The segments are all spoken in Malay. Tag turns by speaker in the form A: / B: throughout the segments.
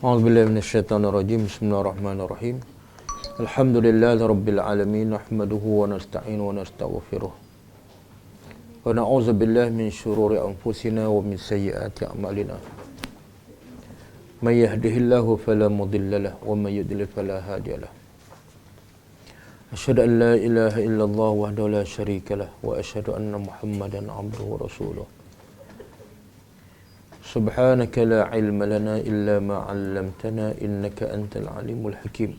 A: A'udzubillahi minasyaitonirrajim. Bismillahirrahmanirrahim. Alhamdulillahirabbil alamin, nahmaduhu wa nasta'inu wa nastaghfiruh. Wa na'udzu billahi min syururi anfusina wa min sayyiati a'malina. May yahdihillahu fala mudilla lahu wa may yudlil fala hadiya lahu. Asyhadu an la ilaha illallah wahdahu la syarika lahu wa asyhadu anna Muhammadan 'abduhu wa rasuluh. Subhanaka la ilma lana illa ma 'allamtana innaka antal alimul hakim.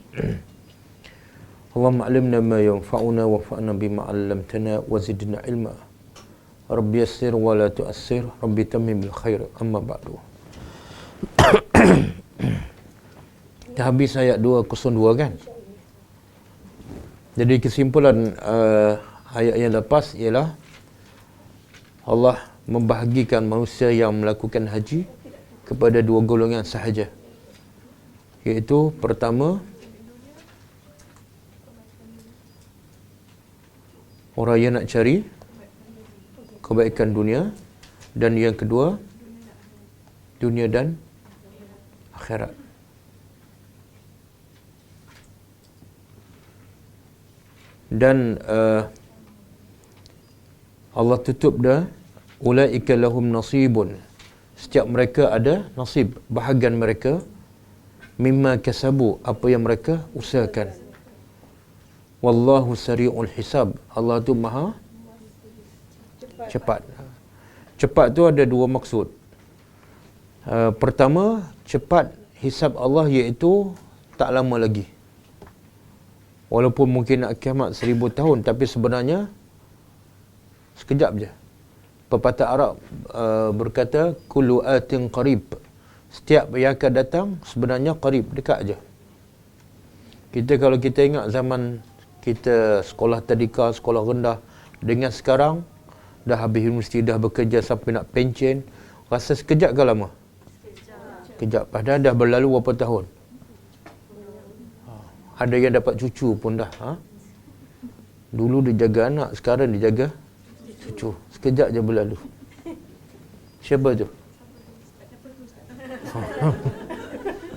A: Allahumma 'allimna ma yanfa'una wanfa'na bima 'allamtana wa zidna ilma. Rabbi yassir wa la tu'assir, Rabbi tammim bil khair. Amma ba'du. Dah habis ayat 202 kan? Jadi kesimpulan ayat yang lepas ialah Allah membahagikan manusia yang melakukan haji kepada dua golongan sahaja, iaitu pertama, orang yang nak cari kebaikan dunia, dan yang kedua, dunia dan akhirat. Dan Allah tutup dah, ulaika lahum nasibun, setiap mereka ada nasib, bahagian mereka, mimma kasabu, apa yang mereka usahakan. Wallahu sari'ul hisab, Allah tu maha cepat. Cepat tu ada dua maksud. Pertama, cepat hisab Allah, iaitu tak lama lagi. Walaupun mungkin nak kiamat 1000 tahun, tapi sebenarnya sekejap je. Pepatah Arab berkata, kullu atin qarib, setiap yang akan datang sebenarnya qarib, dekat aja. Kalau kita ingat zaman kita sekolah tadika, sekolah rendah, dengan sekarang dah habis universiti, dah bekerja sampai nak pencen, rasa sekejap ke lama? Sekejap. Padahal dah berlalu berapa tahun. Ada yang dapat cucu pun dah. Dulu dia jaga anak, sekarang dia jaga cucu. Sekejap je berlalu. Siapa tu?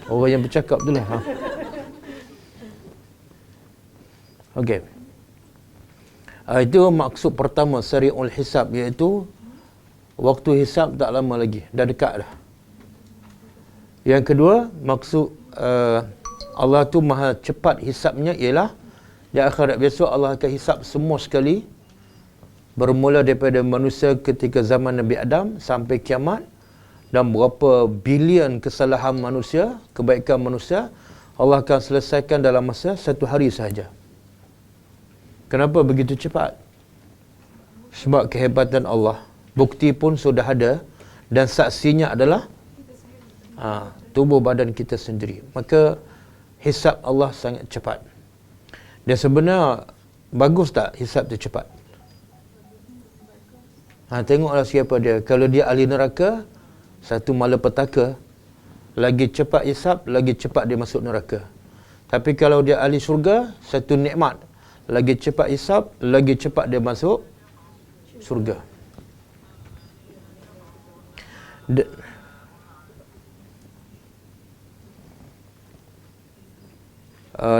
A: Orang yang bercakap tu lah. Okey. Itu maksud pertama, sari'ul hisab, iaitu waktu hisab tak lama lagi, dah dekat dah. Yang kedua, maksud Allah tu maha cepat hisabnya, ialah di akhirat besok Allah akan hisab semua sekali, bermula daripada manusia ketika zaman Nabi Adam sampai kiamat, dan berapa bilion kesalahan manusia, kebaikan manusia, Allah akan selesaikan dalam masa 1 hari sahaja. Kenapa begitu cepat? Sebab kehebatan Allah. Bukti pun sudah ada, dan saksinya adalah tubuh badan kita sendiri. Maka hisab Allah sangat cepat. Dan sebenarnya bagus tak hisab tu cepat? Tengoklah siapa dia. Kalau dia ahli neraka, satu malapetaka, lagi cepat hisab, lagi cepat dia masuk neraka. Tapi kalau dia ahli syurga, satu nikmat, lagi cepat hisab, lagi cepat dia masuk syurga.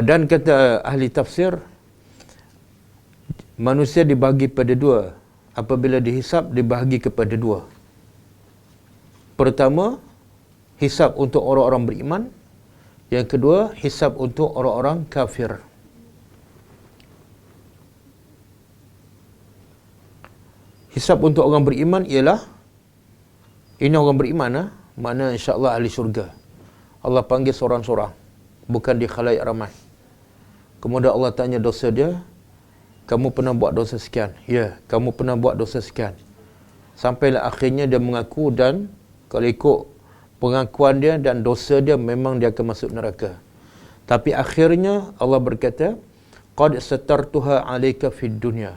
A: Dan kata ahli tafsir, manusia dibahagi pada dua. Apabila dihisab, dibahagi kepada dua. Pertama, hisab untuk orang-orang beriman. Yang kedua, hisab untuk orang-orang kafir. Hisab untuk orang beriman ialah, ini orang beriman, makna insya-Allah ahli syurga. Allah panggil seorang-seorang, bukan di khalayak ramai. Kemudian Allah tanya dosa dia, kamu pernah buat dosa sekian? Ya, kamu pernah buat dosa sekian. Sampailah akhirnya dia mengaku, dan kalau ikut pengakuan dia dan dosa dia, memang dia akan masuk neraka. Tapi akhirnya Allah berkata, qad satartuha 'alaika fid dunya.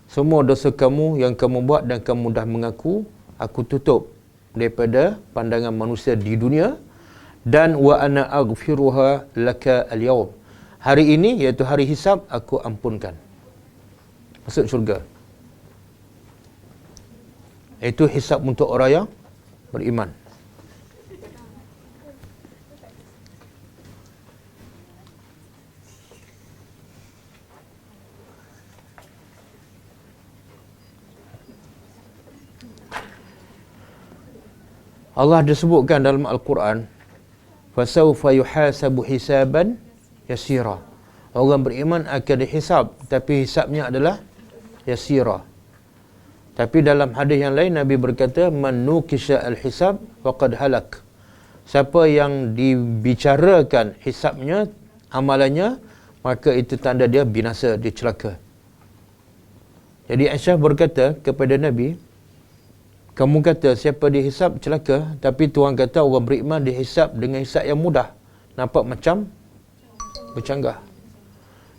A: Semua dosa kamu yang kamu buat dan kamu dah mengaku, aku tutup daripada pandangan manusia di dunia, dan wa ana aghfiruha laka al-yawm. Hari ini, iaitu hari hisab, aku ampunkan. Masuk syurga. Itu hisab untuk orang yang beriman. Allah disebutkan dalam Al-Quran, fasawfa yuhasabu hisaban yasira. Orang beriman akan dihisab, tapi hisabnya adalah yasira. Tapi dalam hadis yang lain Nabi berkata, man nukisha al-hisab faqad halak. Siapa yang dibicarakan hisabnya, amalannya, maka itu tanda dia binasa, dia celaka. Jadi Aisyah berkata kepada Nabi, kamu kata siapa dihisab celaka, tapi Tuhan kata orang beriman dihisab dengan hisab yang mudah. Nampak macam bercanggah.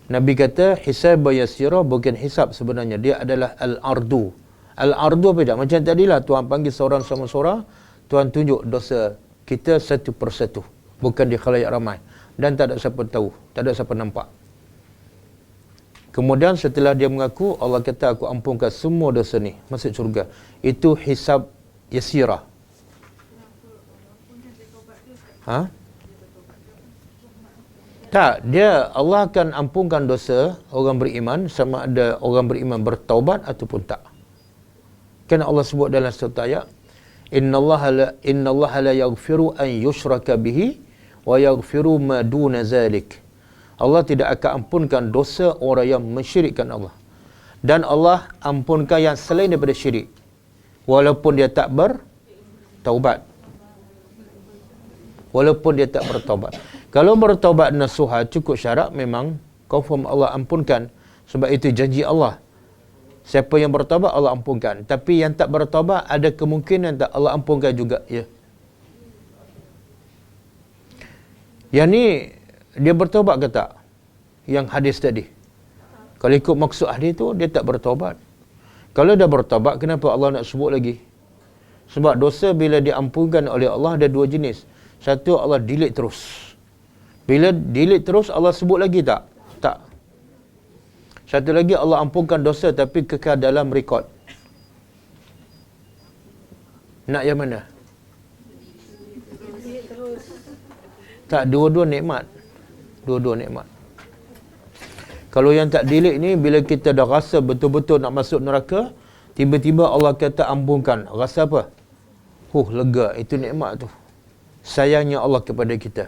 A: Nabi kata hisab yasira bukan hisab sebenarnya, dia adalah al-ardu. Al-ardu apa tak? Macam tadilah Tuhan panggil seorang sama seorang, Tuhan tunjuk dosa kita satu persatu, bukan di khalayak ramai, dan tak ada siapa tahu, tak ada siapa nampak. Kemudian setelah dia mengaku, Allah kata aku ampunkan semua dosa ni, masuk syurga. Itu hisab yasirah. Tak, dia Allah akan ampunkan dosa orang beriman sama ada orang beriman bertaubat ataupun tak. Kerana Allah sebut dalam satu ayat, innallaha la yaghfiru an yushraka bihi wa yaghfiru ma duna zalik. Allah tidak akan ampunkan dosa orang yang mensyirikkan Allah. Dan Allah ampunkan yang selain daripada syirik, walaupun dia tak bertaubat. Walaupun dia tak bertaubat. Kalau bertaubat nasuha, cukup syarat, memang confirm Allah ampunkan. Sebab itu janji Allah. Siapa yang bertaubat, Allah ampunkan. Tapi yang tak bertaubat, ada kemungkinan tak Allah ampunkan juga. Ya. Yang ni, dia bertaubat ke tak? Yang hadis tadi. Kalau ikut maksud hadis tu, dia tak bertaubat. Kalau dah bertaubat, kenapa Allah nak sebut lagi? Sebab dosa bila diampunkan oleh Allah ada dua jenis. Satu, Allah delete terus. Bila delete terus, Allah sebut lagi tak? Tak. Satu lagi, Allah ampunkan dosa tapi kekal dalam rekod. Nak yang mana? Tak, dua-dua nikmat. Dua-dua nikmat. Kalau yang tak delete ni, bila kita dah rasa betul-betul nak masuk neraka, tiba-tiba Allah kata ampunkan. Rasa apa? Lega. Itu nikmat tu. Sayangnya Allah kepada kita.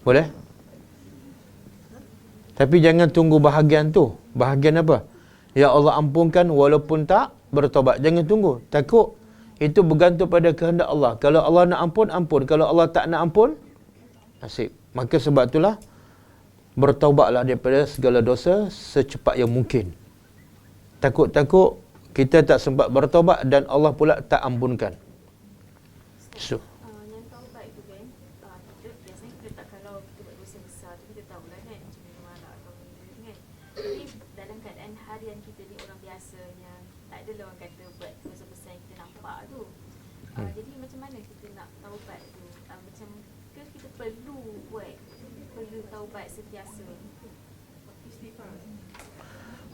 A: Boleh? Tapi jangan tunggu bahagian tu. Bahagian apa? Ya Allah ampunkan walaupun tak bertobat. Jangan tunggu. Takut. Itu bergantung pada kehendak Allah. Kalau Allah nak ampun, ampun. Kalau Allah tak nak ampun, nasib. Maka sebab itulah, bertaubatlah daripada segala dosa secepat yang mungkin. Takut-takut kita tak sempat bertaubat dan Allah pula tak ampunkan. So.
B: Yang taubat itu kan, biasanya kita tak, kalau kita buat dosa besar tu kita tahulah kan, macam mana marah atau benda kan. Tapi dalam keadaan harian kita ni orang biasa yang tak adalah orang kata buat dosa besar yang kita nampak tu. Jadi macam mana kita nak taubat tu? Macam ke kita perlu taubat sentiasa?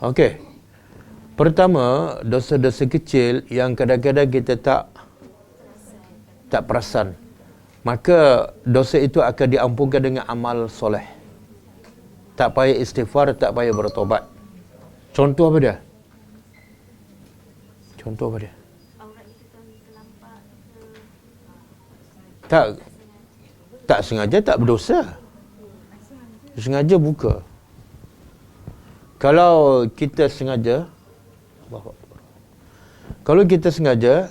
A: Okey. Pertama, dosa-dosa kecil yang kadang-kadang kita tak perasan. Maka dosa itu akan diampunkan dengan amal soleh. Tak payah istighfar, tak payah bertobat. Contoh apa dia? Contoh apa dia? Tak sengaja tak berdosa. Sengaja buka. Kalau kita sengaja,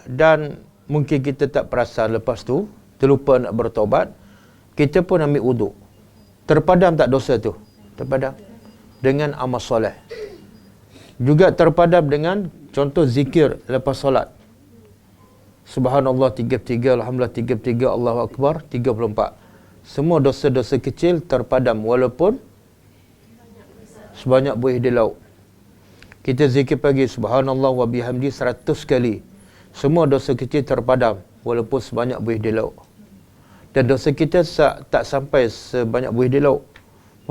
A: dan mungkin kita tak perasan lepas tu, terlupa nak bertobat, kita pun ambil wuduk. Terpadam tak dosa tu? Terpadam. Dengan amal soleh. Juga terpadam dengan contoh zikir lepas solat. Subhanallah 33, Alhamdulillah 33, Allahu Akbar 34. Semua dosa-dosa kecil terpadam walaupun sebanyak buih di laut. Kita zikir pagi Subhanallah wa bihamdi 100 kali. Semua dosa kecil terpadam walaupun sebanyak buih di laut. Dan dosa kita tak sampai sebanyak buih di laut.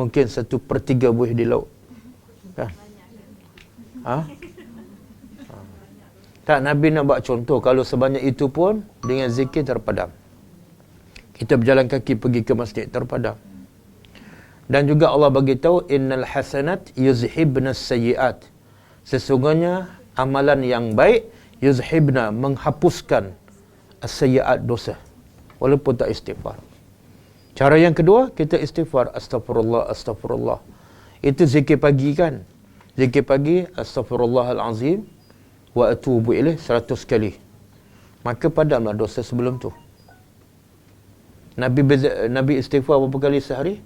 A: Mungkin 1/3 buih di laut. Kan? Tak, Nabi nak buat contoh. Kalau sebanyak itu pun dengan zikir terpadam. Kita berjalan kaki pergi ke masjid, terpadam. Dan juga Allah bagi tahu, innal hasanat yuzhibnas sayyiat. Sesungguhnya amalan yang baik yuzhibna, menghapuskan as-sayyi'at, dosa, walaupun tak istighfar. Cara yang kedua, kita istighfar, astagfirullah, astagfirullah. Itu zikir pagi kan? Zikir pagi, astaghfirullahalazim wa atubu ilaih 100 kali. Maka padamlah dosa sebelum tu. Nabi istighfar berapa kali sehari?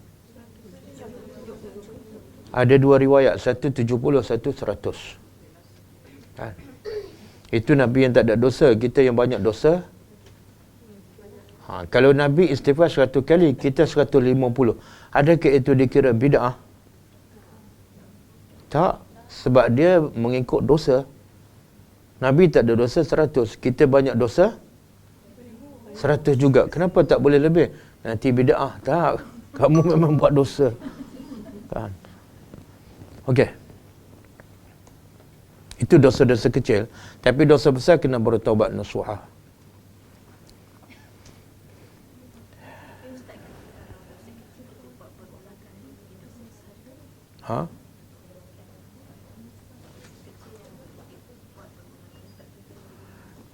A: Ada dua riwayat, satu 70, satu 100. Kan? Itu Nabi yang tak ada dosa, kita yang banyak dosa. Kalau Nabi istighfar 100 kali, kita 150. Adakah itu dikira bid'ah? Tak, sebab dia mengikut dosa. Nabi tak ada dosa 100, kita banyak dosa 100 juga. Kenapa tak boleh lebih? Nanti bid'ah. Tak, kamu memang buat dosa. Kan? Okey. Itu dosa-dosa kecil. Tapi dosa besar kena bertaubat nasuha. Ha?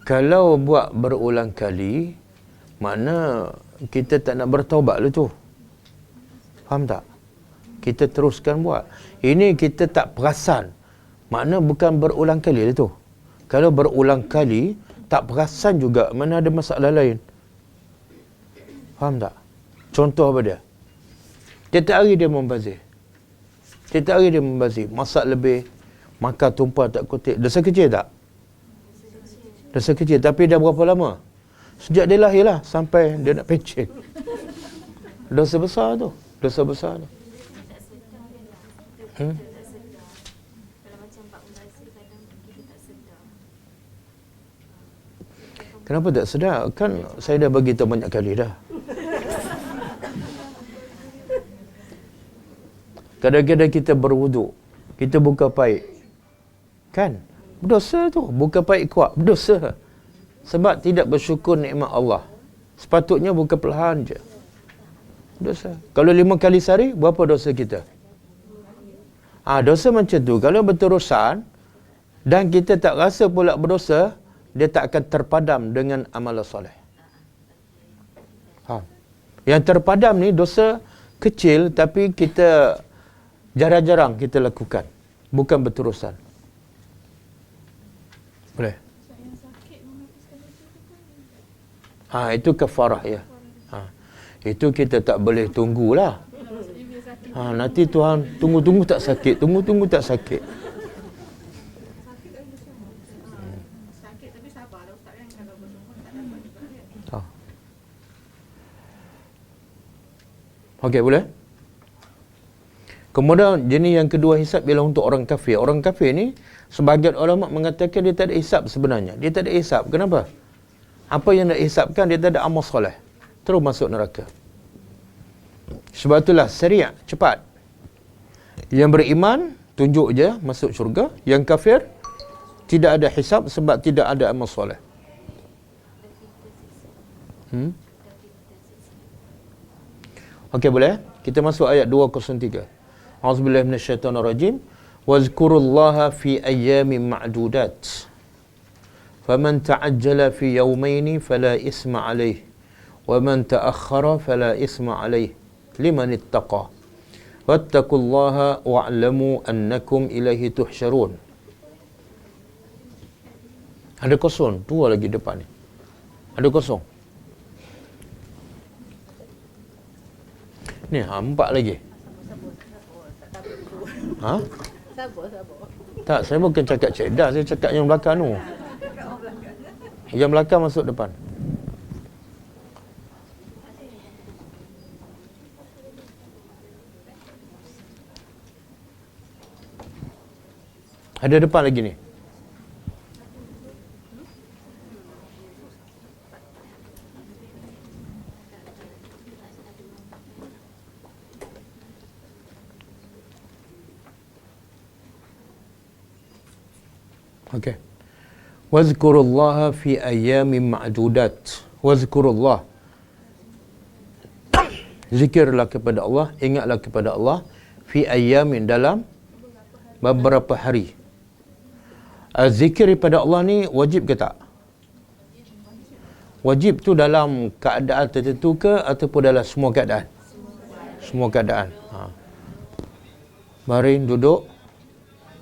A: Kalau buat berulang kali, makna kita tak nak bertaubat lah tu. Faham tak? Kita teruskan buat. Ini kita tak perasan. Makna bukan berulang kali lah tu. Kalau berulang kali, tak perasan juga, mana ada masalah lain. Faham tak? Contoh apa dia? Tiap hari dia membazir. Tiap hari dia membazir. Masak lebih, makan tumpah tak kutip. Dosa kecil tak? Dosa kecil. Tapi dah berapa lama? Sejak dia lahir lah, sampai dia nak pencen. Dosa besar tu. Dosa besar tu.
B: Kalau macam Pak Mubazir kadang kita tak sedar.
A: Kenapa tak sedar? Kan saya dah bagi tahu banyak kali dah. Kadang-kadang kita berwuduk, kita buka paip. Kan? Berdosa tu. Buka paip kuat. Berdosa. Sebab tidak bersyukur nikmat Allah. Sepatutnya buka perlahan je. Dosa. Kalau 5 kali sehari, berapa dosa kita? Dosa macam tu. Kalau berterusan, dan kita tak rasa pula berdosa, dia tak akan terpadam dengan amal soleh. Yang terpadam ni dosa kecil, tapi kita jarang-jarang kita lakukan. Bukan berterusan. Boleh? Itu kafarah ya. Itu kita tak boleh tunggulah. Nanti Tuhan tunggu-tunggu tak sakit, tunggu-tunggu tak sakit.
C: Sakit tapi sabarlah Ustaz kan, kalau bersungguh tak dapat juga kan.
A: Okey, boleh? Kemudian jenis yang kedua hisab ialah untuk orang kafir. Orang kafir ni sebahagian ulama mengatakan dia tak ada hisab sebenarnya. Dia tak ada hisab. Kenapa? Apa yang nak hisabkan, dia tak ada amal soleh. Terus masuk neraka. Sebab itulah syariat cepat. Yang beriman tunjuk je masuk syurga. Yang kafir tidak ada hisab sebab tidak ada amal soleh. Okey, boleh? Kita masuk ayat 203. A'udzubillahi minasyaitonirrajim. Wazkurullaha fi ayyamin ma'dudat. Faman ta'ajjala fi yawmaini fala isma alayh. Wa man ta'akhkhara fala isma alayh. Liman ittaqa. Wattaqullaha wa'lamu annakum ilaihi tuhsyarun. Ada kosong, dua lagi depan ni. Ada kosong. Ni 4 lagi.
C: Sabar.
A: Tak, saya bukan cakap cerdas, saya cakap yang belakang tu. Yang belakang masuk depan. Ada depan lagi ni. Okey. Wazkurullaha fi ayyamin ma'dudat. Wazkurullah. Zikirlah kepada Allah, ingatlah kepada Allah fi ayyamin, dalam beberapa hari. Zikir daripada Allah ni wajib ke tak? Wajib tu dalam keadaan tertentu ke ataupun dalam semua keadaan? Semua keadaan. Baring, duduk,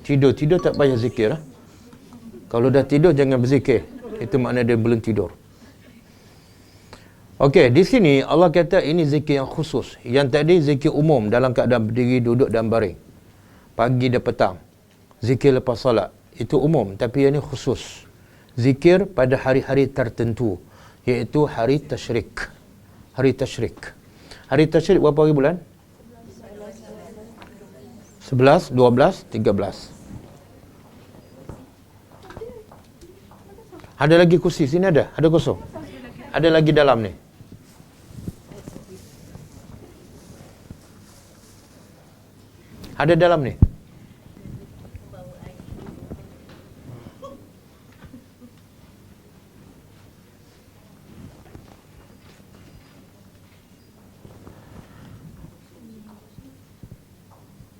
A: tidur tak payah zikir. Kalau dah tidur jangan berzikir. Itu makna dia belum tidur. Okey, di sini Allah kata ini zikir yang khusus. Yang tadi zikir umum dalam keadaan berdiri, duduk dan baring. Pagi dan petang. Zikir lepas solat. Itu umum, tapi yang ini khusus. Zikir pada hari-hari tertentu, iaitu hari tasyrik. Hari tasyrik. Hari tasyrik berapa hari bulan? 11, 12, 13. Ada lagi kursi sini ada? Ada kosong? Ada lagi dalam ni. Ada dalam ni.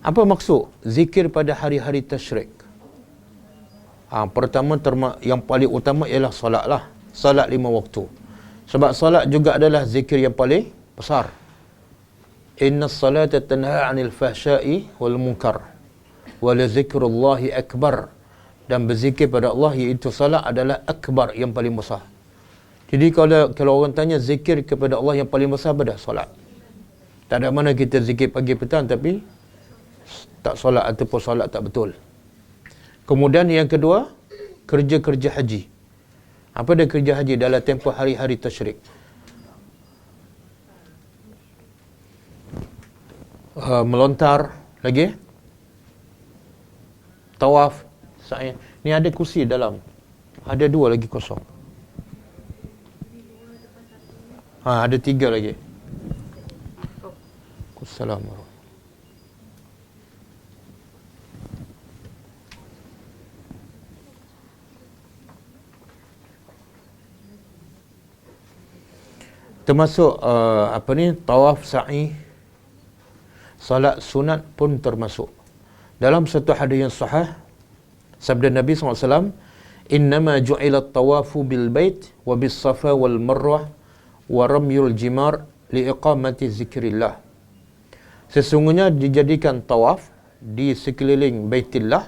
A: Apa maksud zikir pada hari-hari tasyrik? Pertama, yang paling utama ialah solat lah. Solat 5 waktu. Sebab solat juga adalah zikir yang paling besar. Inna salata tanha 'anil fahsya'i wal munkar wa la zikrullahi akbar. Dan berzikir pada Allah iaitu solat adalah akbar, yang paling besar. Jadi kalau orang tanya zikir kepada Allah yang paling besar, pada solat. Tak ada mana kita zikir pagi petang tapi tak solat ataupun solat tak betul. Kemudian yang kedua, kerja-kerja haji. Apa dia kerja haji dalam tempoh hari-hari tasyrik? Melontar lagi. Tawaf, sa'i. Ni ada kursi dalam. Ada 2 lagi kosong. Ada 3 lagi. Assalamualaikum. Termasuk tawaf, sa'i, salat sunat pun termasuk. Dalam satu hadis yang sahih, sabda Nabi SAW, "Innama ju'ila tawafu bil bait wa bis safa wal marwah wa ramyul jimar liiqamati zikrillah." Sesungguhnya dijadikan tawaf di sekeliling Baitillah,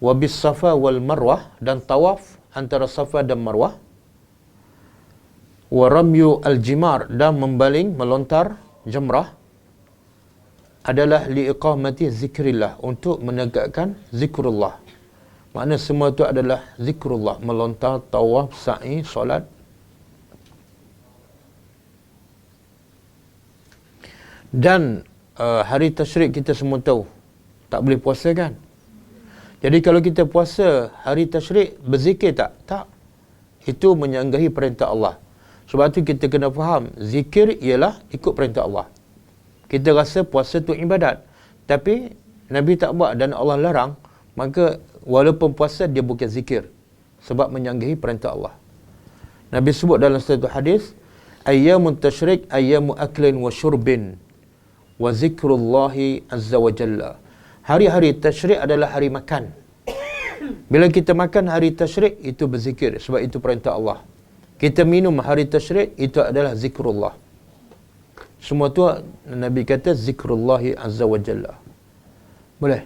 A: wa bis safa wal marwah, dan tawaf antara Safa dan Marwah, wa ramyu al-jimar, dan membaling, melontar jamrah, adalah liiqamati zikrillah, untuk menegakkan zikrullah. Makna semua itu adalah zikrullah, melontar, tawaf, sa'i, solat. Dan hari tasyrik kita semua tahu tak boleh puasa kan? Jadi kalau kita puasa hari tasyrik, berzikir tak? Tak. Itu menyanggahi perintah Allah. Sebab tu kita kena faham, zikir ialah ikut perintah Allah. Kita rasa puasa tu ibadat, tapi Nabi tak buat dan Allah larang, maka walaupun puasa dia bukan zikir, sebab menyanggahi perintah Allah. Nabi sebut dalam satu hadis, ayyamun tasyrik ayyamu aklin wa syurbin wa zikrullahi azza wa jalla. Hari-hari tasyrik adalah hari makan. Bila kita makan hari tasyrik, itu berzikir, sebab itu perintah Allah. Kita minum hari tasyrik, itu adalah zikrullah. Semua tu Nabi kata zikrullahi azza wa jalla. Boleh?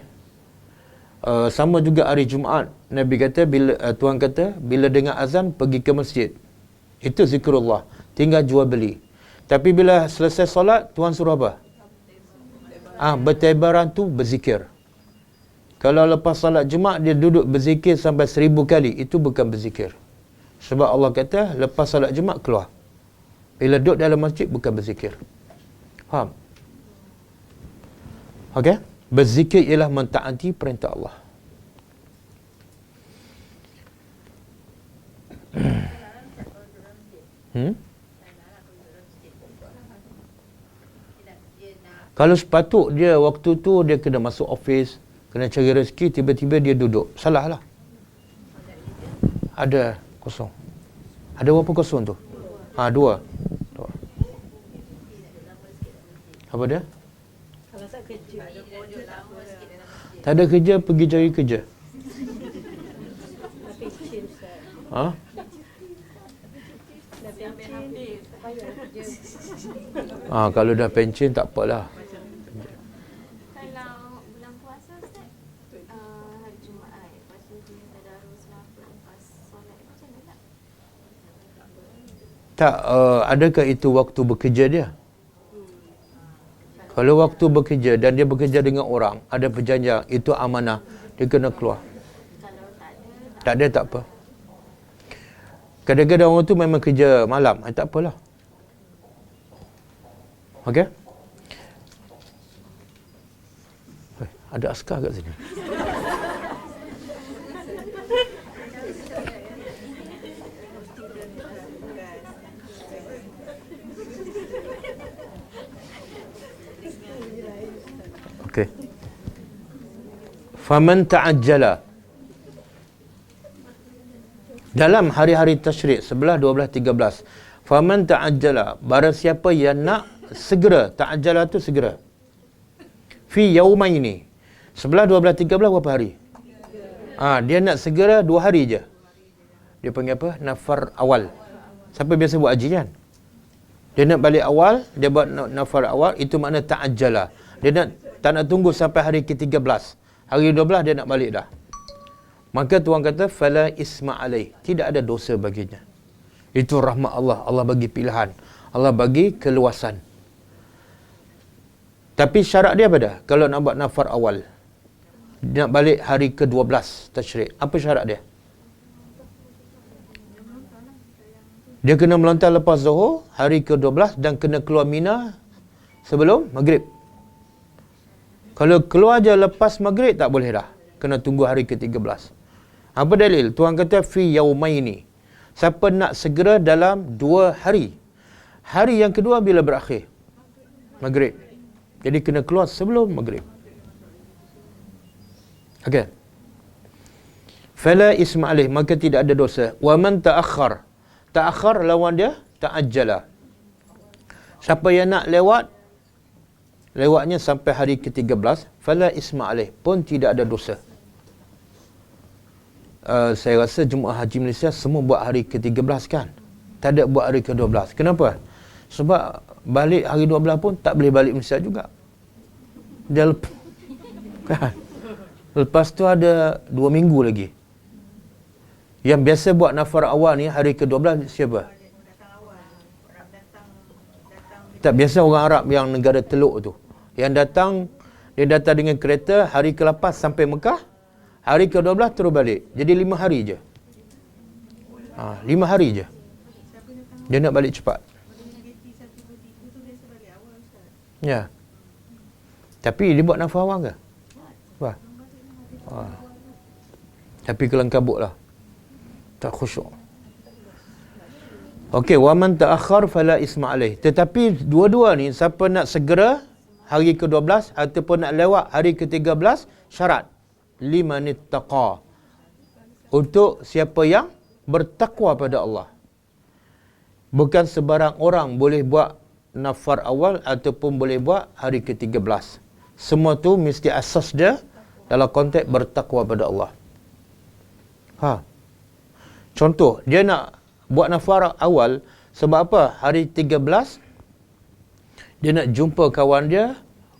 A: Sama juga hari Jumaat, Nabi kata, Tuhan kata, bila dengar azan pergi ke masjid. Itu zikrullah. Tinggal jual beli. Tapi bila selesai solat, Tuhan suruh apa? Bertebaran tu berzikir. Kalau lepas salat Jumaat dia duduk berzikir sampai 1000 kali, itu bukan berzikir. Sebab Allah kata lepas salat Jumaat keluar. Bila duduk dalam masjid bukan berzikir. Faham? Okey? Berzikir ialah mentaati perintah Allah. Kalau sepatut dia waktu tu dia kena masuk office, kena cari rezeki, tiba-tiba dia duduk, salah lah. Ada kosong. Ada berapa kosong tu? Dua. Apa dia?
C: Kalau tak kerja,
A: Tak ada kerja, pergi cari kerja. Ha? Kalau dah pencen tak apalah.
B: Kalau bulan puasa Ustaz, hari Jumaat, lepas tu dia tadarus lah, lepas solat, macam mana tak?
A: Tak, adakah itu waktu bekerja dia? Kalau waktu bekerja dan dia bekerja dengan orang, ada perjanjian, itu amanah, dia kena keluar.
B: Kalau
A: Tak ada, tak apa. Kadang-kadang orang tu memang kerja malam, tak apalah. Okey? Ada askar kat sini. Okey. Faman ta'ajjala. Dalam hari-hari tasyrik 11, 12, 13. Faman ta'ajjala, barang siapa yang nak segera, ta'ajjala tu segera. Fi yaumaini. 11, 12, 13 berapa hari? Dia nak segera 2 hari je. Dia panggil apa? Nafar awal. Siapa biasa buat haji kan? Dia nak balik awal, dia buat nafar awal, itu makna ta'ajjala. Dia tak nak tunggu sampai hari ke-13. Hari 12 dia nak balik dah. Maka Tuhan kata, fala isma alaih. Tidak ada dosa baginya. Itu rahmat Allah. Allah bagi pilihan. Allah bagi keluasan. Tapi syarat dia apa dah? Kalau nak buat nafar awal, nak balik hari ke-12 tasyrik. Apa syarat dia? Dia kena melontar lepas Zuhur, hari ke-12 dan kena keluar Mina sebelum Maghrib. Kalau keluar je lepas Maghrib, tak boleh dah. Kena tunggu hari ke-13. Apa dalil? Tuhan kata, fi yaumaini. Siapa nak segera dalam 2 hari. Hari yang kedua bila berakhir? Maghrib. Jadi kena keluar sebelum Maghrib. Okey. Fala isma alaih, maka tidak ada dosa. Wa man ta'akhkhar. Ta'akhkhar lawan dia ta'ajjala. Siapa yang nak lewatnya sampai hari ke-13, fala isma alaih, pun tidak ada dosa. Saya rasa Jemaah Haji Malaysia semua buat hari ke-13 kan? Tak ada buat hari ke-12. Kenapa? Sebab balik hari 12 pun tak boleh balik Malaysia juga. Dia kan? Lepas tu ada 2 minggu lagi. Yang biasa buat nafar awal ni hari ke-12 siapa? Tak, biasa orang Arab yang negara Teluk tu. Yang datang, dia datang dengan kereta hari ke-8 sampai Mekah. Hari ke-12 terus balik. Jadi 5 hari je. 5 hari je. Dia nak balik cepat. Ya. Tapi dia buat nafar awal ke? Wah. Tapi kelang kabut lah. Tak khusyuk. Okey, wa man ta'akhkhar fala isma alaih. Tetapi dua-dua ni, siapa nak segera hari ke-12 ataupun nak lewat hari ke-13, syarat limanittaqa, untuk siapa yang bertakwa pada Allah. Bukan sebarang orang boleh buat nafar awal ataupun boleh buat hari ke-13. Semua tu mesti asas dia dalam konteks bertakwa pada Allah. Contoh, dia nak buat nafar awal sebab apa? Hari 13 dia nak jumpa kawan dia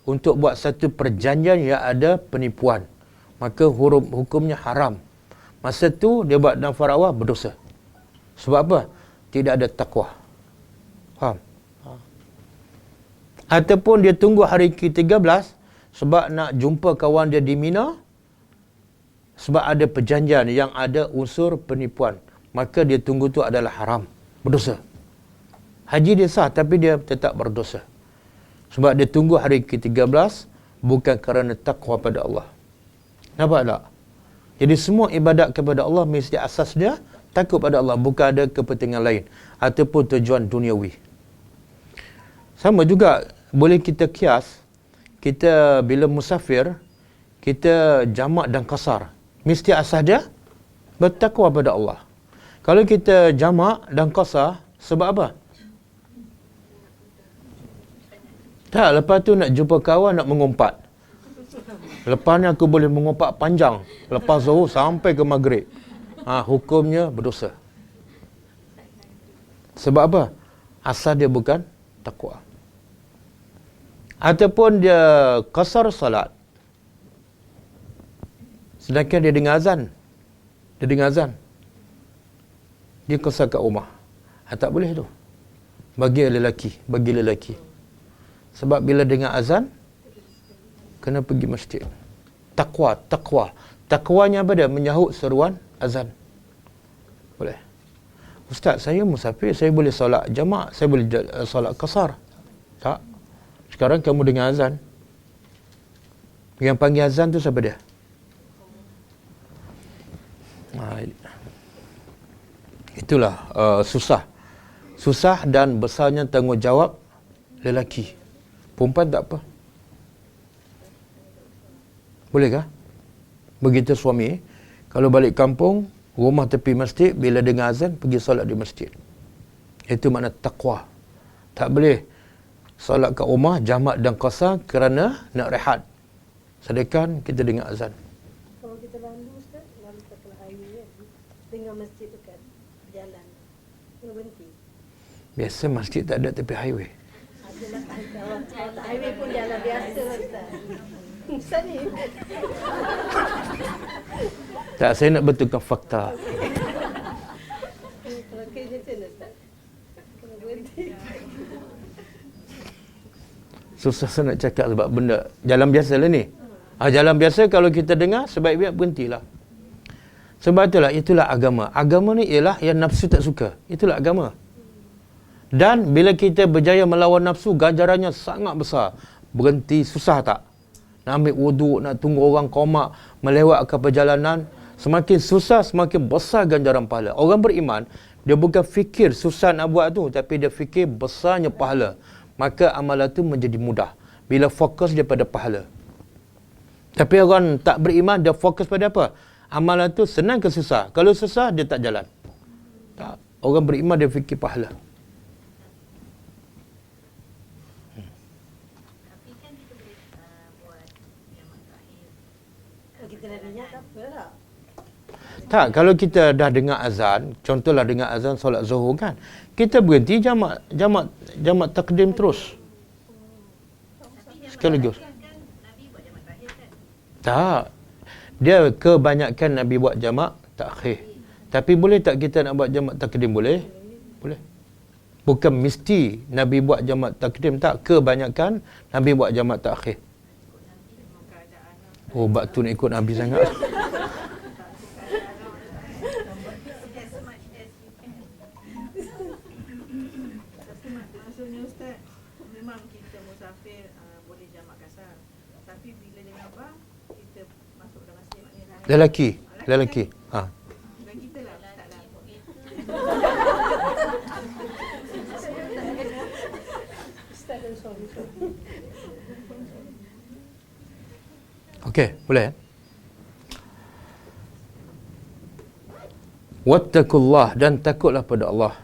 A: untuk buat satu perjanjian yang ada penipuan. Maka hukumnya haram. Masa tu dia buat nafar awal, berdosa. Sebab apa? Tidak ada takwa. Faham? Ataupun dia tunggu hari ke-13 sebab nak jumpa kawan dia di Mina, sebab ada perjanjian yang ada unsur penipuan. Maka dia tunggu tu adalah haram. Berdosa. Haji dia sah tapi dia tetap berdosa. Sebab dia tunggu hari ke-13 bukan kerana takwa pada Allah. Nampak tak? Jadi semua ibadat kepada Allah mesti asas dia takut pada Allah, bukan ada kepentingan lain ataupun tujuan duniawi. Sama juga boleh kita kias, kita bila musafir, kita jamak dan qasar. Mesti asas dia bertakwa pada Allah. Kalau kita jamak dan qasar, sebab apa? Tak, lepas tu nak jumpa kawan, nak mengumpat. Lepas ni aku boleh mengumpat panjang. Lepas Zuhur sampai ke Maghrib. hukumnya berdosa. Sebab apa? Asal dia bukan takwa. Ataupun dia qasar salat, sedangkan dia dengar azan. Dia qasar kat rumah. Tak boleh tu. Bagi lelaki. Sebab bila dengar azan, kena pergi masjid. Takwa. Takwanya apa dia? Menyahut seruan azan. Boleh. Ustaz, saya musafir, saya boleh solat jamak, saya boleh solat qasar. Tak. Sekarang kamu dengar azan. Yang panggil azan tu siapa dia? Itulah susah dan besarnya tanggungjawab lelaki. Perempuan tak apa. Bolehkah? Begitu suami, kalau balik kampung, rumah tepi masjid, bila dengar azan, pergi solat di masjid. Itu makna takwa. Tak boleh solat kat rumah, jamak dan qasar kerana nak rehat. Sedangkan kita dengar azan.
D: Kalau kita lalu, Ustaz, lalu kat highway kan, dengar masjid dekat jalan, kena berhenti.
A: Biasa masjid tak ada tepi highway.
D: Adalah kalau tak highway pun jalan biasa, Ustaz. Ustaz ni.
A: Tak, saya nak betulkan fakta.
D: Kalau kerja macam mana, Ustaz? Kena berhenti.
A: Susah saya nak cakap sebab benda jalan biasa lah ni. Jalan biasa kalau kita dengar, sebaik-baik berhentilah. Sebab itulah agama. Agama ni ialah yang nafsu tak suka. Itulah agama. Dan bila kita berjaya melawan nafsu, ganjarannya sangat besar. Berhenti susah tak? Nak ambil wuduk, nak tunggu orang qomak, melewatkan perjalanan, semakin susah, semakin besar ganjaran pahala. Orang beriman, dia bukan fikir susah nak buat tu, tapi dia fikir besarnya pahala. Maka amalan tu menjadi mudah bila fokus dia pada pahala. Tapi orang tak beriman, dia fokus pada apa? Amalan tu senang ke susah? Kalau susah, dia tak jalan. Tak. Orang beriman, dia fikir pahala.
B: Tapi kan kita boleh buat jamak terakhir.
D: Kalau kita dah niat, tak apa lah.
A: Tak, kalau kita dah dengar azan, contohlah dengar azan solat zuhur kan, kita berhenti jamak takdim terus. Sekaligus.
B: Nabi buat jamak terakhir kan?
A: Tak. Dia kebanyakan Nabi buat jamak takhir. Tapi boleh tak kita nak buat jamak takdim? Boleh. Boleh. Bukan mesti Nabi buat jamak takdim, tak. Kebanyakan Nabi buat jamak takhir. Oh, bab tu nak ikut Nabi sangat.
C: Maksudnya Ustaz, memang kita musafir boleh jamak kasar. Tapi bila dengan abang, kita masuk dalam masjid maknanya
A: Lelaki.
C: bukan kita lah, Ustaz lah.
D: Ustaz dan suami.
A: Okey, boleh. Wattaqullah, dan takutlah pada Allah.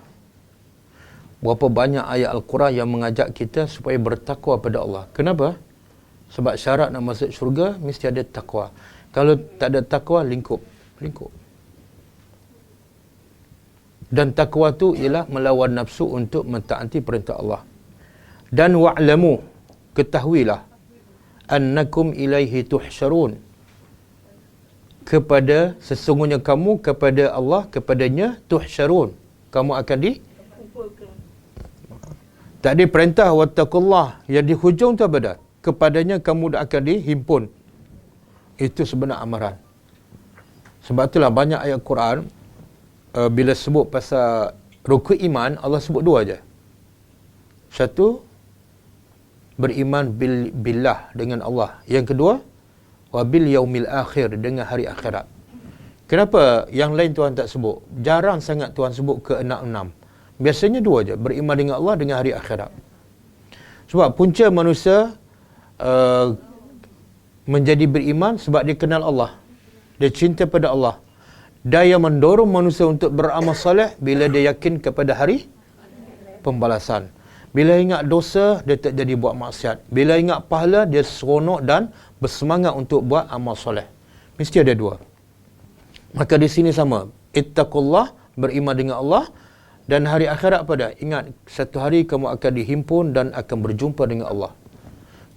A: Berapa banyak ayat Al-Quran yang mengajak kita supaya bertakwa pada Allah. Kenapa? Sebab syarat nak masuk syurga mesti ada takwa. Kalau tak ada takwa, lingkup. Dan takwa tu ialah melawan nafsu untuk mentaati perintah Allah. Dan wa'lamu, ketahuilah, annakum ilaihi tuhsyarun, kepada sesungguhnya kamu kepada Allah, kepadanya tuhsyarun, kamu akan tak ada perintah wattaqullah, yang di hujung tu apa dah? Kepadanya kamu akan dihimpun. Itu sebenar amaran. Sebab itulah banyak ayat Quran bila sebut pasal rukun iman, Allah sebut dua aja. Satu, beriman billah, dengan Allah. Yang kedua, wa bil yaumil akhir, dengan hari akhirat. Kenapa yang lain Tuhan tak sebut? Jarang sangat Tuhan sebut ke 6-6. Biasanya dua aja, beriman dengan Allah, dengan hari akhirat. Sebab punca manusia menjadi beriman sebab dia kenal Allah. Dia cinta pada Allah. Dan yang mendorong manusia untuk beramal soleh bila dia yakin kepada hari pembalasan. Bila ingat dosa, dia tak jadi buat maksiat. Bila ingat pahala, dia seronok dan bersemangat untuk buat amal soleh. Mesti ada dua. Maka di sini sama. ittaqullah, beriman dengan Allah, dan hari akhirat pada. Ingat, satu hari kamu akan dihimpun dan akan berjumpa dengan Allah.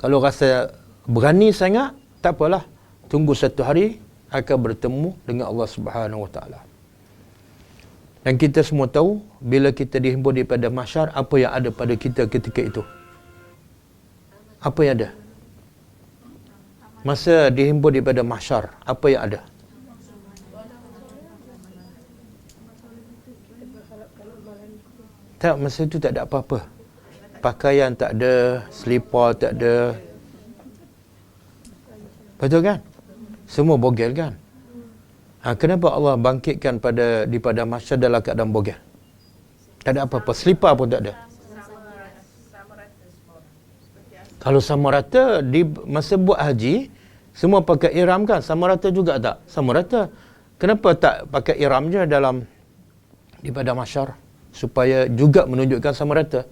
A: Kalau rasa berani sangat, tak apalah. Tunggu satu hari akan bertemu dengan Allah Subhanahu Wa Taala. Dan kita semua tahu, bila kita dihimpun daripada mahsyar, apa yang ada pada kita ketika itu? Apa yang ada? Masa dihimpun daripada mahsyar, apa yang ada? Tak, masa itu tak ada apa-apa. Pakaian tak ada, selipar tak ada. Betul kan? Semua bogel kan? Kenapa Allah bangkitkan di pada mahsyar dalam keadaan bogel? Tak ada apa-apa, selipar pun tak ada. Kalau sama rata, di masa buat haji, semua pakai ihram kan? Sama rata juga tak? Sama rata. Kenapa tak pakai ihram je di pada mahsyar? Supaya juga menunjukkan sama rata.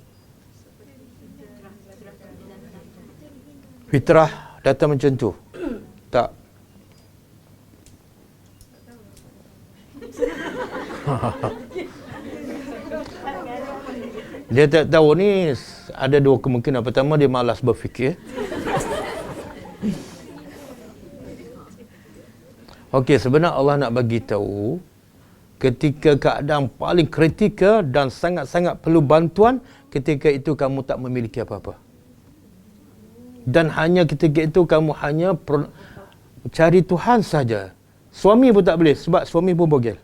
A: Fitrah datang macam tu. Tak. Dia tak tahu ni, ada dua kemungkinan. Pertama, dia malas berfikir. Okey, sebenarnya Allah nak bagi tahu ketika keadaan paling kritikal dan sangat-sangat perlu bantuan, ketika itu kamu tak memiliki apa-apa. Dan hanya ketika itu kamu hanya cari Tuhan saja. Suami pun tak boleh sebab suami pun bogel.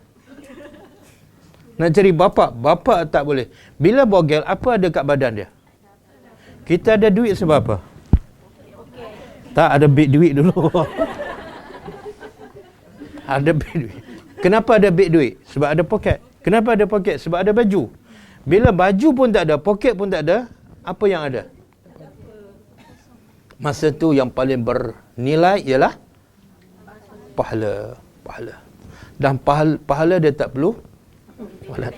A: Nak cari bapa tak boleh. Bila bogel, apa ada kat badan dia? Kita ada duit sebab apa? Tak, ada beg duit dulu. Ada beg duit. Kenapa ada beg duit? Sebab ada poket. Kenapa ada poket? Sebab ada baju. Bila baju pun tak ada, poket pun tak ada, apa yang ada? Masa tu yang paling bernilai ialah pahala. Dan pahala dia tak perlu wallet.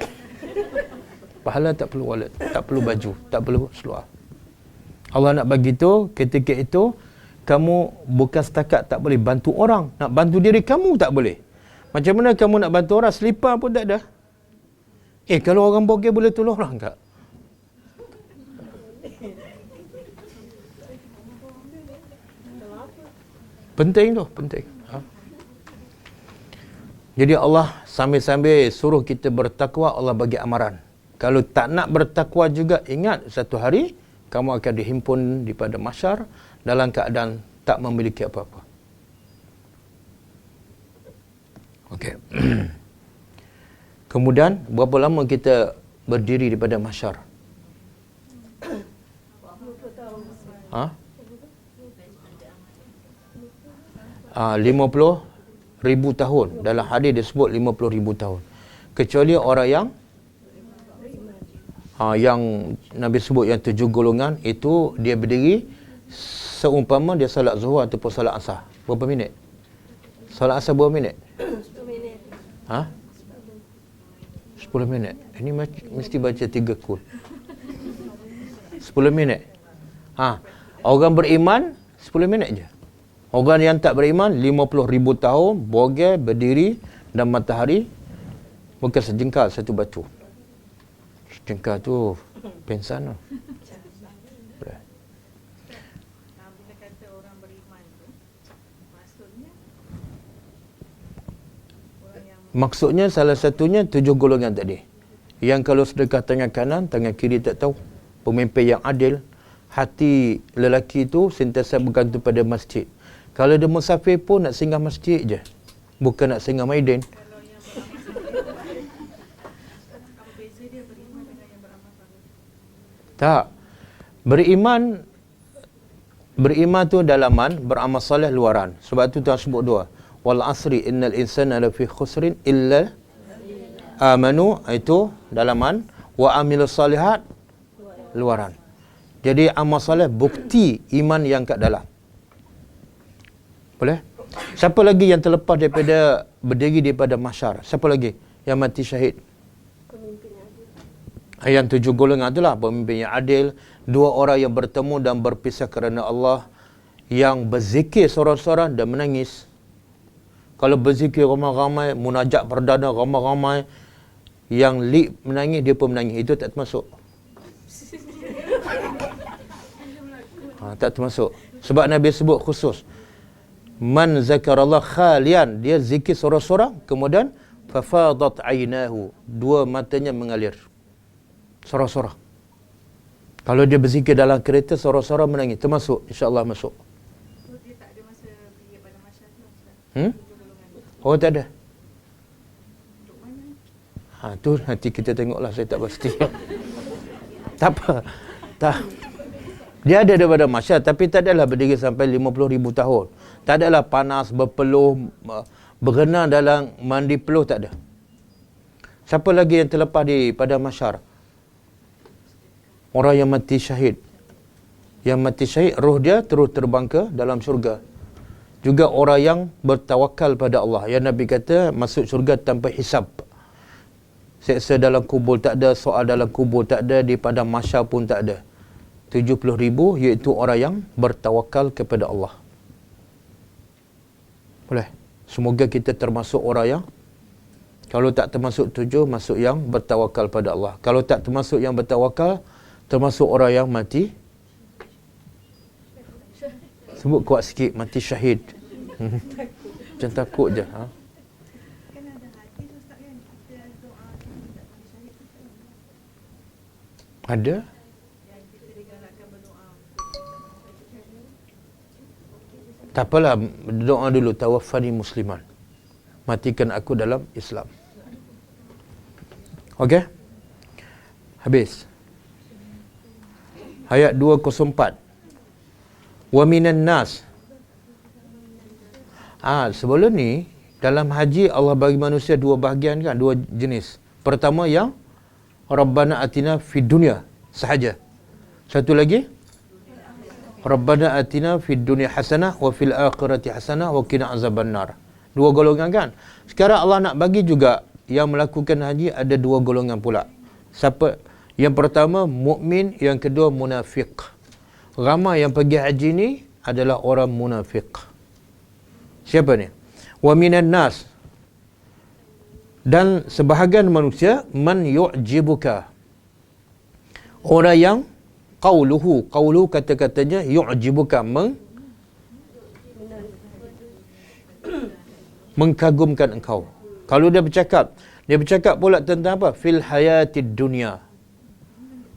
A: Pahala tak perlu wallet, tak perlu baju, tak perlu seluar. Allah nak bagi tu, ketika itu kamu bukan setakat tak boleh bantu orang, nak bantu diri kamu tak boleh. Macam mana kamu nak bantu orang? Selipar pun tak ada. Kalau orang bogel boleh tolong orang tak? Penting tu, penting. Jadi Allah sambil-sambil suruh kita bertakwa, Allah bagi amaran. Kalau tak nak bertakwa juga, ingat satu hari kamu akan dihimpun di pada mahsyar dalam keadaan tak memiliki apa-apa. Okey. Kemudian berapa lama kita berdiri di pada mahsyar? 50,000 tahun. Dalam hadis disebut 50,000 tahun. Kecuali orang yang Nabi sebut yang 7 golongan, itu dia berdiri seumpama dia salat zuhur ataupun salat asar. Berapa minit? Salat asar berapa minit?
D: 10 minit.
A: 10 minit. Ini mesti baca 3 kul. 10 minit. Orang beriman 10 minit je. Orang yang tak beriman 50,000 tahun bogel berdiri dan matahari bukan sejengkal satu batu. Sejengkal tu pensan tu.
C: Bila kata orang beriman tu,
A: maksudnya salah satunya 7 golongan tadi. Yang kalau sedekah tangan kanan, tangan kiri tak tahu. Pemimpin yang adil, hati lelaki tu sentiasa bergantung pada masjid. Kalau dia musafir pun nak singgah masjid je, bukan nak singgah Maidin.
C: kalau yang apa beza dia beriman dengan yang beramal soleh?
A: Tak. Beriman tu dalaman, beramal soleh luaran. Sebab tu Tuhan sebut dua. Wal asri innal insana lafi khusrin illa amanu, itu dalaman, wa amilus solihat luaran. Jadi amal soleh bukti iman yang kat dalam. Boleh? Siapa lagi yang terlepas daripada berdiri daripada mahsyar? Siapa lagi yang mati syahid?
D: Pemimpin yang adil.
A: Yang 7 golongan itulah pemimpin yang adil, 2 orang yang bertemu dan berpisah kerana Allah, yang berzikir seorang-seorang dan menangis. Kalau berzikir ramai-ramai, munajat perdana ramai-ramai, yang lead menangis, dia pun menangis. Itu tak termasuk. Tak termasuk. Sebab Nabi sebut khusus. Man zakarallah khalian, dia zikir sorang-sorang, kemudian fafadat aynahu, dua matanya mengalir. Sorang-sorang. Kalau dia berzikir dalam kereta, sorang-sorang menangis, termasuk, insya-Allah masuk.
C: So, dia tak ada masa pergi pada masyarakat Ustaz.
A: Oh, tak ada.
C: Duduk mana?
A: Tu nanti kita tengoklah, saya tak pasti. Tak apa. Tak. Dia ada daripada masyarakat, tapi tak adalah berdiri sampai 50,000 tahun. Tak adalah panas, berpeluh, berenang dalam mandi peluh, tak ada. Siapa lagi yang terlepas di pada masyar? Orang yang mati syahid. Yang mati syahid, roh dia terus terbang ke dalam syurga. Juga orang yang bertawakal pada Allah. Yang Nabi kata, masuk syurga tanpa hisab. Seksa dalam kubur tak ada, soal dalam kubur tak ada, di padang mahsyar pun tak ada. 70,000 iaitu orang yang bertawakal kepada Allah. Boleh? Semoga kita termasuk orang yang, kalau tak termasuk 7, masuk yang bertawakal pada Allah. Kalau tak termasuk yang bertawakal, termasuk orang yang mati. Sebut kuat sikit, mati syahid. Macam takut je.
C: Kan ada hadis Ustaz kan, kita doa kita tak mati syahid kita.
A: Ada?
C: Yang kita digalakkan berdoa
A: Tak apalah, doa dulu, tawaffani musliman. Matikan aku dalam Islam. Okey? Habis. Ayat 204. Wa minan nas. Sebelum ni, dalam haji Allah bagi manusia dua bahagian kan, dua jenis. Pertama yang Rabbana atina fid dunya sahaja. Satu lagi Rabbana atina fid dunya hasanah wa fil akhirati hasanah wa qina azabannar. Dua golongan kan. Sekarang Allah nak bagi juga yang melakukan haji ada dua golongan pula. Siapa? Yang pertama mukmin, yang kedua munafik. Ramai yang pergi haji ni adalah orang munafik. Siapa ni? Wa minan nas. Dan sebahagian manusia man yu'jibuka. Orang yang qauluhu kata-katanya yu'jibuka mengkagumkan engkau. Kalau dia bercakap pula tentang apa? Fil hayatid dunya.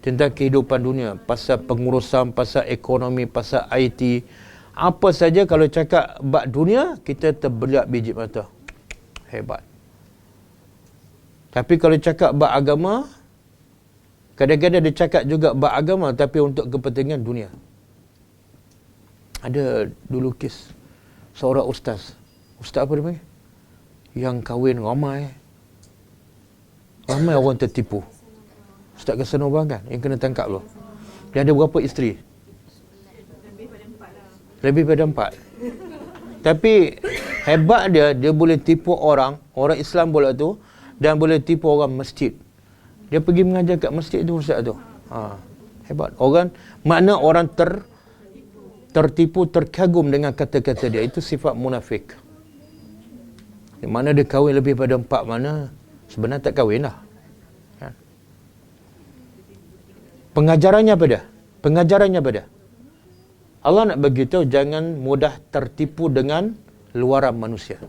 A: Tentang kehidupan dunia, pasal pengurusan, pasal ekonomi, pasal IT. Apa saja kalau cakap bab dunia, kita terbeliak biji mata. Hebat. Tapi kalau cakap bab agama, kadang-kadang dia cakap juga bab agama tapi untuk kepentingan dunia. Ada dulu kes seorang ustaz. Ustaz apa dia panggil? Yang kahwin ramai. Ramai orang tertipu. Ustaz Kesanobang kan, yang kena tangkap tu. Dia ada berapa isteri? Lebih pada 4. Tapi hebat dia boleh tipu orang Islam pula tu, dan boleh tipu orang masjid. Dia pergi mengajar kat masjid tu ustaz tu. Hebat. Makna orang tertipu, terkagum dengan kata-kata dia. Itu sifat munafik. Di mana dia kahwin lebih pada 4, mana sebenarnya tak kahwin lah. Pengajarannya apa dia? Allah nak beritahu jangan mudah tertipu dengan luaran manusia.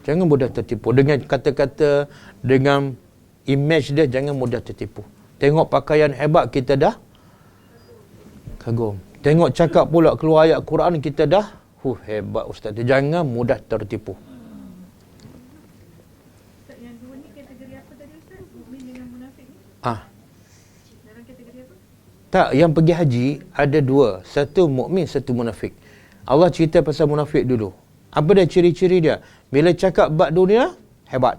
A: Jangan mudah tertipu dengan kata-kata, dengan image dia, jangan mudah tertipu. Tengok pakaian hebat kita dah kagum. Tengok cakap pula keluar ayat Quran kita dah hebat ustaz. Jangan mudah tertipu.
C: Ustaz, yang dua ni kategori apa tadi Ustaz? Mukmin dengan munafik ni? Dalam kategori apa?
A: Tak, yang pergi haji ada dua. Satu mukmin, satu munafik. Allah cerita pasal munafik dulu. Apa dia ciri-ciri dia? Bila cakap bab dunia, hebat.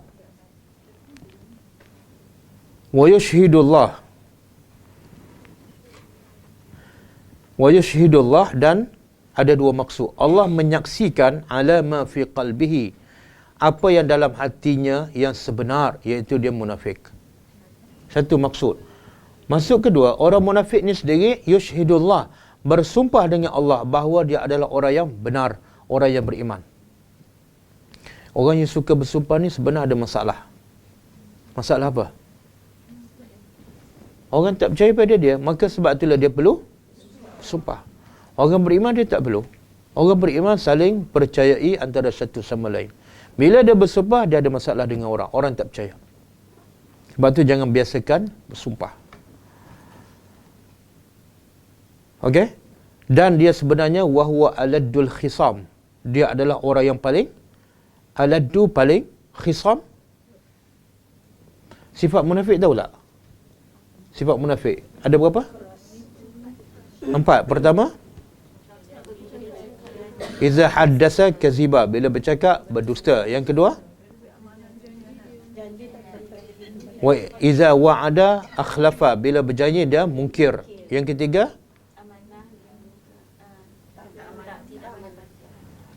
A: Wa yushhidullah. Dan ada dua maksud. Allah menyaksikan ala ma fi qalbihi. Apa yang dalam hatinya yang sebenar, iaitu dia munafik. Satu maksud. Maksud kedua, orang munafik ni sendiri yushhidullah, bersumpah dengan Allah bahawa dia adalah orang yang benar, orang yang beriman. Orang yang suka bersumpah ni sebenarnya ada masalah. Masalah apa? Orang tak percaya pada dia, maka sebab itulah dia perlu sumpah. Orang beriman dia tak perlu. Orang beriman saling percayai antara satu sama lain. Bila dia bersumpah, dia ada masalah dengan orang. Orang tak percaya. Sebab tu jangan biasakan bersumpah. Okey? Dan dia sebenarnya wahwa aladdul khisam. Dia adalah orang yang paling aladdu, paling khisam. Sifat munafik tahu tak? Sifat munafik ada berapa? 4. Pertama, iza haddasa kaziba, bila bercakap berdusta. Yang kedua, wa iza wa'ada akhlafa, bila berjanji dia mungkir. Yang ketiga,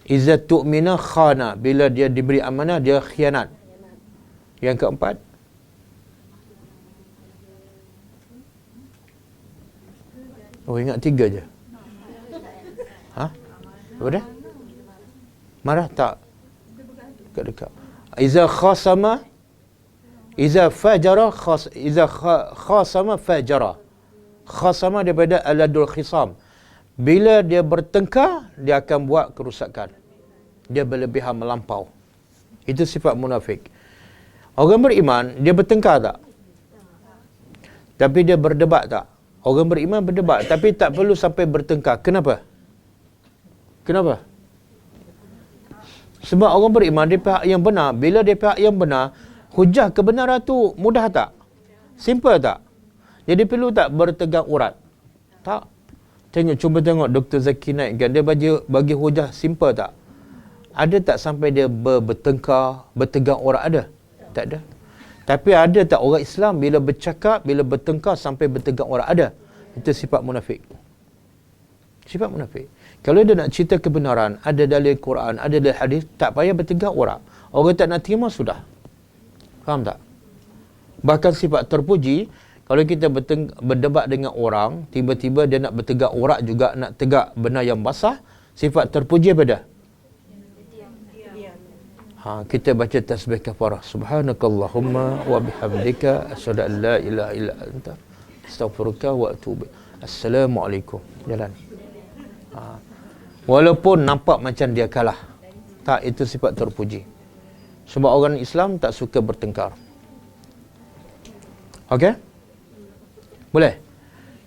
A: iza tu'mina khana, bila dia diberi amanah dia khianat. Yang keempat, oh ingat 3 je. Ha? Apa dia? Marah tak? Dekat-dekat. Iza khasama, iza fajara, iza khasama fajara. Khasama daripada aladul khisam. Bila dia bertengkar, dia akan buat kerusakan. Dia berlebihan melampau. Itu sifat munafik. Orang beriman, dia bertengkar tak? Tapi dia berdebat tak? Orang beriman berdebat, tapi tak perlu sampai bertengkar. Kenapa? Kenapa? Sebab orang beriman di pihak yang benar. Bila di pihak yang benar, hujah kebenaran tu mudah tak? Simple tak? Jadi perlu tak bertegang urat? Tak. Cuba tengok Dr. Zaki Naik kan, dia bagi hujah simple tak? Ada tak sampai dia bertengkar, bertegang urat? Ada? Tak ada. Tapi ada tak orang Islam bila bercakap, bila bertengkar sampai bertegang urat? Ada. Itu sifat munafik. Sifat munafik. Kalau dia nak cerita kebenaran, ada dalil Quran, ada dalil hadis, tak payah bertegang urat. Orang tak nak terima sudah. Faham tak? Bahkan sifat terpuji, kalau kita berdebat dengan orang, tiba-tiba dia nak bertegak urat juga, nak tegak benar yang basah, sifat terpuji apa dah? Kita baca tasbih kafarah. Subhanakallahumma wa bihamdika asyhadu an la ilaha illa anta astaghfiruka wa atubu. Assalamualaikum. Jalan. Walaupun nampak macam dia kalah. Tak, itu sifat terpuji. Sebab orang Islam tak suka bertengkar. Okey? Boleh?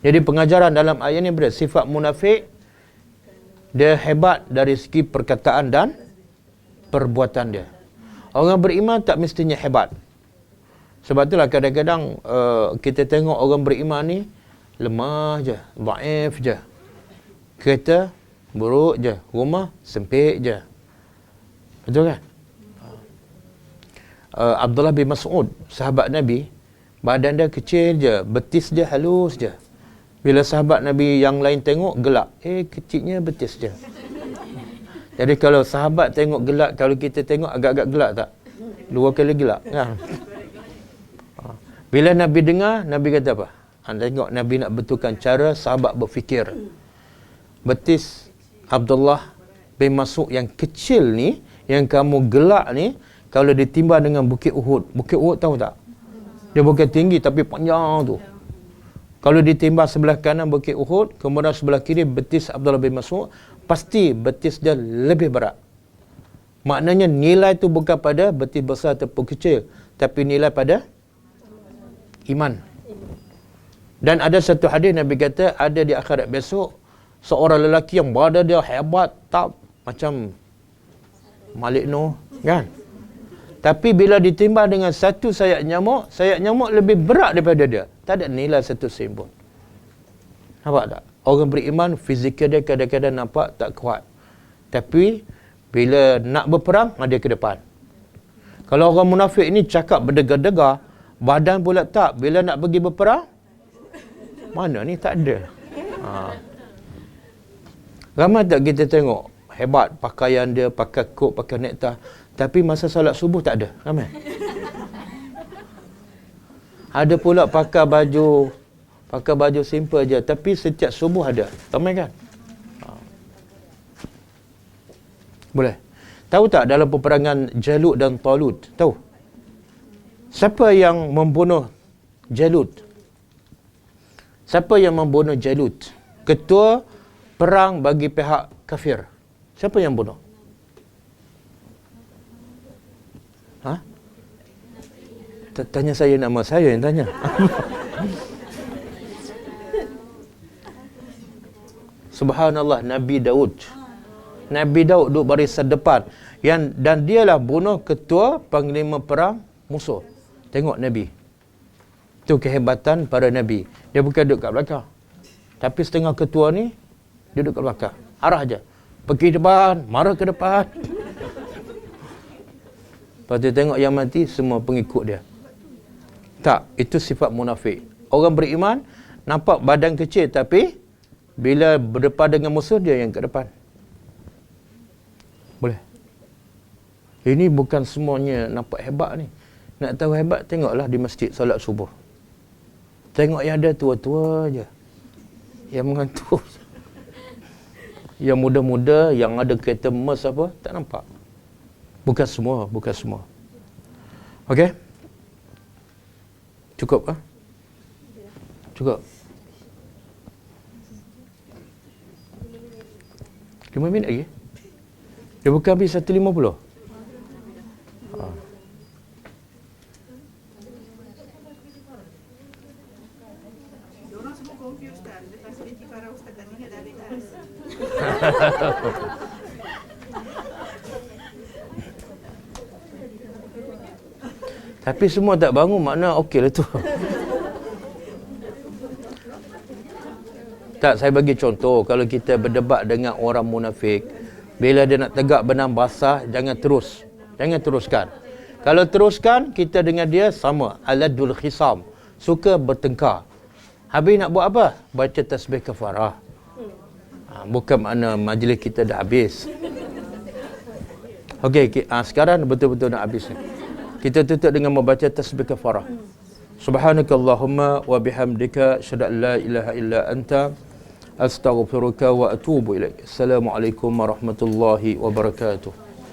A: Jadi pengajaran dalam ayat ini berada, sifat munafik dia hebat dari segi perkataan dan perbuatan dia. Orang beriman tak mestinya hebat. Sebab itulah kadang-kadang kita tengok orang beriman ni lemah je, dhaif je. Kereta buruk je, rumah sempit je. Betul kan? Abdullah bin Mas'ud, sahabat Nabi, badan dia kecil je, betis dia halus je. Bila sahabat Nabi yang lain tengok, gelak. Kecilnya betis je. Jadi kalau sahabat tengok gelak, kalau kita tengok agak-agak gelak tak? 2 kali gelak kan? Bila Nabi dengar, Nabi kata apa? Tengok Nabi nak betulkan cara sahabat berfikir. Betis Abdullah bin Mas'ud yang kecil ni, yang kamu gelak ni, kalau ditimbang dengan Bukit Uhud. Bukit Uhud tahu tak? Dia bukan tinggi tapi panjang tu. Kalau ditimbang sebelah kanan Bukit Uhud, kemudian sebelah kiri betis Abdullah bin Mas'ud, pasti betis dia lebih berat. Maknanya nilai tu bukan pada betis besar ataupun kecil, tapi nilai pada iman. Dan ada satu hadis Nabi kata, ada di akhirat besok seorang lelaki yang badan dia hebat, tak macam Malik Noh kan? Tapi bila ditimbang dengan satu sayap nyamuk lebih berat daripada dia. Tak ada nilai satu sen pun. Nampak tak? Orang beriman, fizikal dia kadang-kadang nampak tak kuat. Tapi, bila nak berperang, dia ke depan. Kalau orang munafik ni cakap berdegar-degar, badan pula tak. Bila nak pergi berperang, mana ni tak ada. Ramai tak kita tengok, hebat pakaian dia, pakai kod, pakai nektar. Tapi masa solat subuh tak ada. Ramai. Ada pula pakai baju simple je, tapi setiap subuh ada. Ramai kan? Boleh. Tahu tak dalam peperangan Jalut dan Talut? Tahu? Siapa yang membunuh Jalut? Siapa yang membunuh Jalut? Ketua perang bagi pihak kafir. Siapa yang bunuh? Ha? Tanya saya nama saya yang tanya. Subhanallah, Nabi Daud. Nabi Daud duduk barisan depan. Dan dialah bunuh ketua panglima perang musuh. Tengok Nabi. Itu kehebatan para Nabi. Dia bukan duduk kat belakang. Tapi setengah ketua ni, dia duduk kat belakang. Arah je. Pergi depan, marah ke depan. Lepas tu tengok yang mati, semua pengikut dia. Tak, itu sifat munafik. Orang beriman, nampak badan kecil tapi bila berdepan dengan musuh, dia yang ke depan. Boleh? Ini bukan semuanya nampak hebat ni. Nak tahu hebat, tengoklah di masjid solat subuh. Tengok yang ada tua-tua je. Yang mengantuk. Yang muda-muda, yang ada kereta emas apa, tak nampak. Bukan semua, bukan semua. Okey? Cukup ah? Cukup. 5 minit lagi? Dia bukan habis 1.50?
C: Diorang semua confused kan. Dia rasa dia para ustaz dan ingat dah habis.
A: Tapi semua tak bangun, makna okey lah tu. Tak, saya bagi contoh. Kalau kita berdebat dengan orang munafik, bila dia nak tegak benang basah, jangan terus. Jangan teruskan. Kalau teruskan, kita dengan dia sama. Aladul khisam. Suka bertengkar. Habis nak buat apa? Baca tasbih kafarah. Bukan makna majlis kita dah habis. Okey, sekarang betul-betul nak habis ni. Kita tutup dengan membaca tasbih kafarah. Subhanakallahumma wa bihamdika asyhadu an la ilaha illa anta astaghfiruka wa atubu ilaik. Assalamualaikum warahmatullahi wabarakatuh.